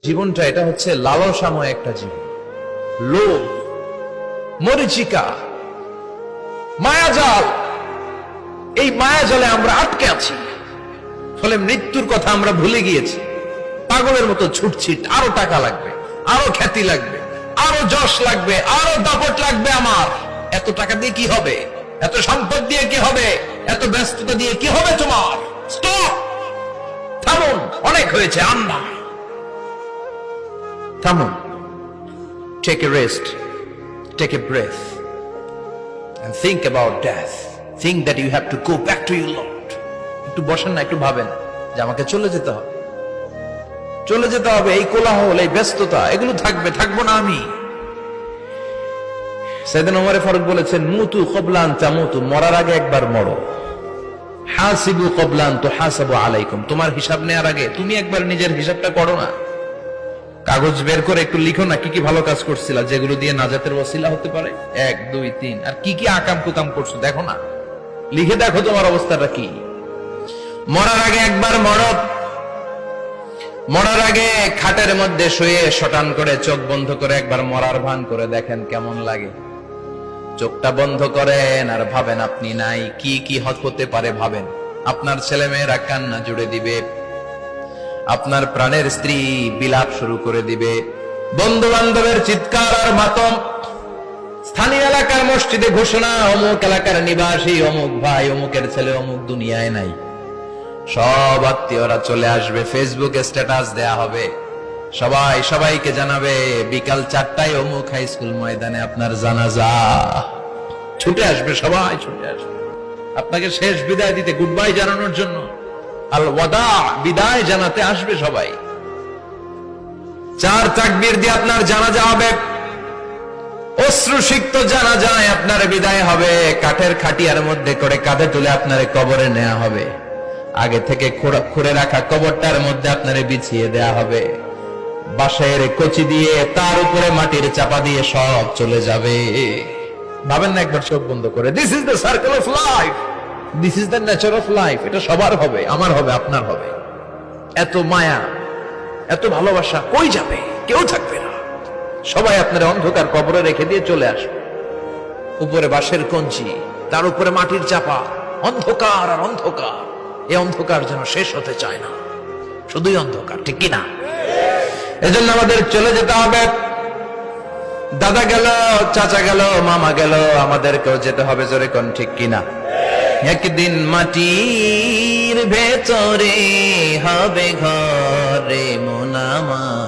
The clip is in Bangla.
জীবনটা এটা হচ্ছে লালসাময় একটা জীবন, লোভ, মরিচিকা, মায়াজাল। এই মায়াজালে আমরা আটকে আছি, ফলে মৃত্যুর কথা আমরা ভুলে গিয়েছি। পাগলের মতো ছুটছি, আরো টাকা লাগবে, আরো খ্যাতি লাগবে, আরো যশ লাগবে, আরো দাপট লাগবে। আমার এত টাকা দিয়ে কি হবে? এত সম্পদ দিয়ে কি হবে? এত ব্যস্ততা দিয়ে কি হবে তোমার? স্টপ, থামুন, অনেক হয়েছে। আন্না, থামুন, take a rest, take a breath and think about death. Think that you have to go back to your Lord. একটু বসেন না, একটু ভাবেন যে আমাকে চলে যেতে হবে, চলে যেতে হবে। এই কোলাহল, এই ব্যস্ততা, এগুলো থাকবে, থাকবো না আমি। সাইয়েদনা ওমর ফারুক বলেছেন, মুতু ক্বাবলা আন তামুতু, মরার আগে একবার মরো। হাসিবু ক্বাবলা আন তুহাসাবু আলাইকুম, তোমার হিসাব নেওয়ার আগে তুমি একবার নিজের হিসাবটা করো না। কাগজ বের করে একটু লিখো না, কি কি ভালো কাজ করছিলা, যেগুলো দিয়ে নাজাতের ওসিলা হতে পারে। 1 2 3, আর কি কি আকাম কুকাম করছো দেখো না, লিখে দেখো তোমার অবস্থাটা কি। মরার আগে একবার মরো। মরার আগে খাটের মধ্যে শুয়ে শটান করে চোখ বন্ধ করে একবার মরার ভান করে দেখেন কেমন লাগে। চোখটা বন্ধ করেন আর ভাবেন আপনি নাই, কি কি হতে পারে ভাবেন। আপনার ছেলে মেয়েরা কান্না জুড়ে দিবে, আপনার প্রাণের স্ত্রী বিলাপ শুরু করে দিবে, বন্ধু বান্ধবের চিৎকার আর মাতম, স্থানীয় এলাকার মসজিদে ঘোষণা, অমুক এলাকার নিবাসী অমুক ভাই, অমুকের ছেলে অমুক দুনিয়ায় নাই। সব আত্মীয়রা চলে আসবে, ফেসবুকে স্ট্যাটাস দেয়া হবে, সবাই সবাইকে জানাবে বিকাল 4টায় অমুক হাই স্কুল ময়দানে আপনার জানাজা। ছুটে আসবে, সবাই ছুটে আসবে আপনাকে শেষ বিদায় দিতে, গুড বাই জানানোর জন্য, আল ওয়াদা, বিদায় জানাতে আসবে সবাই। 4 তাকবীর দিয়ে আপনার জানাজা হবে, অশ্রুসিক্ত জানাজায় আপনার বিদায় হবে। কাঠের খাটিয়ার মধ্যে করে কাঁধে তুলে আপনার কবরে নেওয়া হবে। আগে থেকে খুঁড়ে রাখা কবরটার মধ্যে আপনারে বিছিয়ে দেয়া হবে। বাঁশের কচি দিয়ে তার উপরে মাটির চাপা দিয়ে সব চলে যাবে। ভাবেন না একবার চোখ বন্ধ করে, this is the circle of life, this is the nature of life. এটা সবার হবে, আমার হবে, আপনার হবে। এত মায়া, এত ভালোবাসা কই যাবে? কেউ থাকবে না, সবাই আপনার অন্ধকার কবরে রেখে দিয়ে চলে আসবে। উপরে বাঁশের কঞ্চি, তার উপরে মাটির চাপা, অন্ধকার আর অন্ধকার। এই অন্ধকার যেন শেষ হতে চায় না, শুধুই অন্ধকার, ঠিক কিনা? এজন্য আমাদের চলে যেতে হবে। দাদা গেল, চাচা গেল, মামা গেল, আমাদেরকেও যেতে হবে, জোরে কোন ঠিক কিনা? একদিন মাটির ভেতরে হবে ঘরে মন আমার।